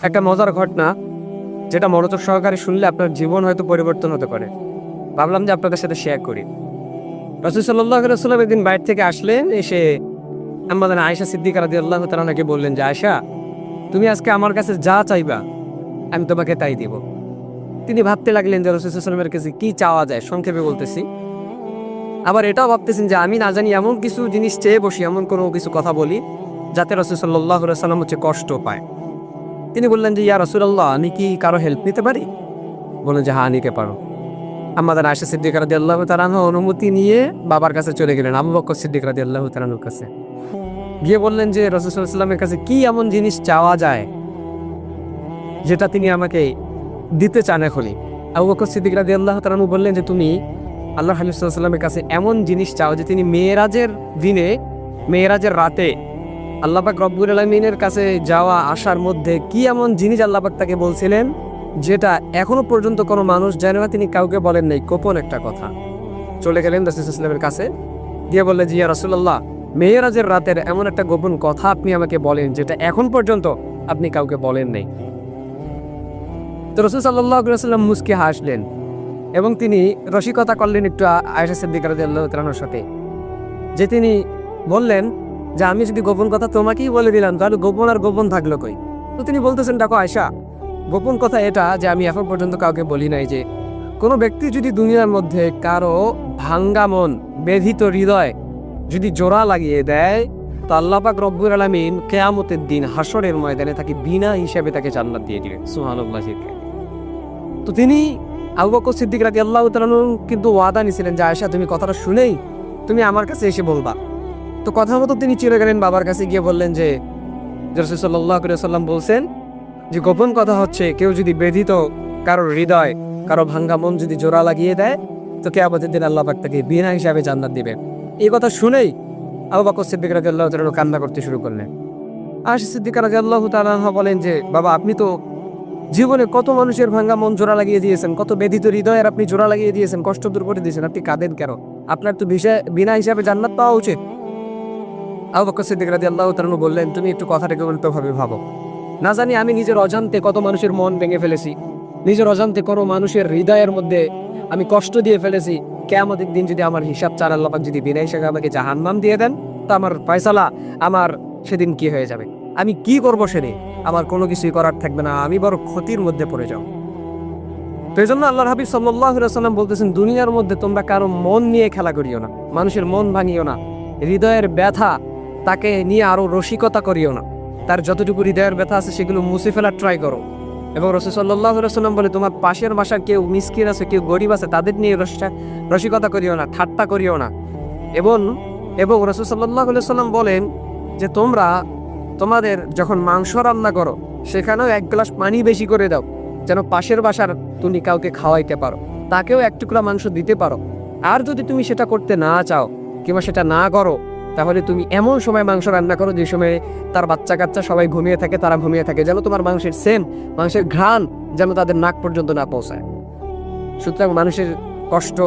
একটা মজার ঘটনা, যেটা মনোযোগ সহকারে শুনলে আপনার জীবন হয়তো পরিবর্তন হতে পারে। ভাবলাম যে আপনাদের সাথে শেয়ার করি। রাসূল সাল্লাল্লাহু আলাইহি ওয়াসাল্লাম একদিন বাইরে থেকে আসলেন, এসে আমাদের আয়েশা সিদ্দিকা রাদিয়াল্লাহু তাআলা আনহাকে বললেন যে, আয়েশা, তুমি আজকে আমার কাছে যা চাইবা আমি তোমাকে তাই দিব। তিনি ভাবতে লাগলেন যে রাসূল সাল্লাল্লাহু আলাইহি ওয়াসাল্লামের কাছে কি চাওয়া যায়, সংক্ষেপে বলতেছি। আবার এটাও ভাবতেছেন যে আমি না জানি এমন কিছু জিনিস চেয়ে বসি, এমন কোনো কিছু কথা বলি যাতে রাসূল সাল্লাল্লাহু আলাইহি ওয়াসাল্লাম কষ্ট পায়। তিনি বললেন যে, ইয়া রাসূলুল্লাহ, আমি কি কারো হেল্প নিতে পারি? বললেন যে, হ্যাঁ, নিতে পারো। আমাদের আয়েশা সিদ্দিকা রাদিয়াল্লাহু তাআলা আনহা অনুমতি নিয়ে বাবার কাছে চলে গেলেন, আবু বকর সিদ্দিক রাদিয়াল্লাহু তাআলা আনহুর কাছে গিয়ে বললেন যে, রাসূল সাল্লাল্লাহু আলাইহি ওয়াসাল্লামের কাছে কি এমন জিনিস চাওয়া যায় যেটা তিনি আমাকে দিতে চান এখনই। আবু বকর সিদ্দিক রাদিয়াল্লাহু তাআলা আনহু বললেন যে, তুমি আল্লাহর হাবিব সাল্লাল্লাহু আলাইহি ওয়াসাল্লামের কাছে এমন জিনিস চাও যে তিনি মেরাজের দিনে, মেরাজের রাতে আল্লাহ পাক রব্বুল আলামিনের কাছে যাওয়া আসার মধ্যে কি এমন জিনিস আল্লাহ পাক তাকে বলছিলেন যেটা এখনো পর্যন্ত কোনো মানুষ জানে না, তিনি কাউকে বলেন নাই, গোপন একটা কথা। চলে গেলেন রাসূল সাল্লাল্লাহু আলাইহি ওয়াসাল্লামের কাছে, দিয়ে বললেন যে, ইয়া রাসূলুল্লাহ, মেরাজের রাতের এমন একটা গোপন কথা আপনি আমাকে বলেন যেটা এখন পর্যন্ত আপনি কাউকে বলেন নাই। তো রাসূল সাল্লাল্লাহু আলাইহি ওয়াসাল্লাম মুস্কি হাসলেন এবং তিনি রসিকতা করলেন একটু আয়েশা সিদ্দিকা রাদিয়াল্লাহু তাআলা আনহার সাথে, যে তিনি বললেন যে, আমি যদি গোপন কথা তোমাকেই বলে দিলাম তাহলে গোপন আর গোপন থাকলো কই? তো তিনি বলতেছেন, দেখো আয়েশা, গোপন কথা এটা যে আমি এখন পর্যন্ত কাউকে বলি নাই যে কোনো ব্যক্তি যদি দুনিয়ার মধ্যে কারো ভাঙ্গা মন, ব্যথিত হৃদয় যদি জোড়া লাগিয়ে দেয়, তো আল্লাহ পাক রব্বুল আলামিন কিয়ামতের দিন হাসরের ময়দানে তাকে বিনা হিসাবে তাকে জান্নাত দিয়ে দিবেন। সুবহানাল্লাহ। তো তিনি আবু বকর সিদ্দিক রাদিয়াল্লাহু তাআলা আনহু কিন্তু ওয়াদা নিয়েছিলেন যে, আয়েশা, তুমি কথাটা শুনেই তুমি আমার কাছে এসে বলবা। তো কথা মতো তিনি চলে গেলেন, বাবার কাছে গিয়ে বললেন যে, রাসূল সাল্লাল্লাহু আলাইহি ওয়াসাল্লাম বলছেন যে গোপন কথা হচ্ছে কেউ যদি ব্যথিত কারো হৃদয়, কারো ভাঙ্গা মন যদি জোড়া লাগিয়ে দেয়, তো কিয়ামতের দিন আল্লাহ পাক তাকে বিনা হিসাবে জান্নাত দিবেন। এই কথা শুনেই আবু বকর সিদ্দিক রাদিয়াল্লাহু তাআলা কান্না করতে শুরু করলেন। আয়েশা সিদ্দিকা রাদিয়াল্লাহু তাআলা আনহা বলেন যে, বাবা, আপনি তো জীবনে কত মানুষের ভাঙ্গা মন জোড়া লাগিয়ে দিয়েছেন, কত ব্যথিত হৃদয়ের আপনি জোড়া লাগিয়ে দিয়েছেন, কষ্ট দূর করে দিয়েছেন, আপনি কাঁদেন কেন? আপনার তো বিনা হিসাবে জান্নাত পাওয়া উচিত। আবু বকর সিদ্দিক রাদিয়াল্লাহু তাআলা আনহু বললেন, তুমি একটু কথাটাকে উল্টোভাবে ভাবো। না জানি আমি নিজের অজান্তে কত মানুষের মন ভেঙে ফেলেছি, নিজের অজান্তে কোনো মানুষের হৃদয়ের মধ্যে আমি কষ্ট দিয়ে ফেলেছি। কিয়ামতের দিন যদি আমার হিসাব চার আল্লাহ পাক যদি বিনা হিসাবে আমাকে জাহান্নাম দিয়ে দেন, তা আমার ফয়সালা আমার সেদিন কি হয়ে যাবে? আমি কি করবো সেদিন? আমার কোনো কিছুই করার থাকবে না, আমি বড় ক্ষতির মধ্যে পড়ে যাও। তো এই জন্য আল্লাহর হাবিব সাল্লাল্লাহু আলাইহি ওয়াসাল্লাম বলতেছেন, দুনিয়ার মধ্যে তোমরা কারো মন নিয়ে খেলা করিও না, মানুষের মন ভাঙিও না, হৃদয়ের ব্যথা তাকে নিয়ে আরো রসিকতা করিও না, তার যতটুকু হৃদয়ের ব্যথা আছে সেগুলো মুছে ফেলার ট্রাই করো। এবং রাসূল সাল্লাল্লাহু আলাইহি ওয়াসাল্লাম বলে, তোমার পাশের বাসার কেউ মিসকিন আছে, কেউ গরিব আছে, তাদের নিয়ে রসিকতা করিও না, ঠাট্টা করিও না। এবং রাসূল সাল্লাল্লাহু আলাইহি ওয়াসাল্লাম বলেন যে, তোমরা তোমাদের যখন মাংস রান্না করো সেখানেও এক গ্লাস পানি বেশি করে দাও, যেন পাশের বাসার তুমি কাউকে খাওয়াইতে পারো, তাকেও এক টুকরা মাংস দিতে পারো। আর যদি তুমি সেটা করতে না চাও কিংবা সেটা না করো, তাহলে তুমি এমন সময় মাংস রান্না করো যে সময় তার বাচ্চা কাচ্চা সবাই ঘুমিয়ে থাকে, তারা ঘুমিয়ে থাকে, যেন তোমার মাংসের ঘ্রাণ যেন তাদের নাক পর্যন্ত না পৌঁছায়। সুতরাং মানুষের কষ্ট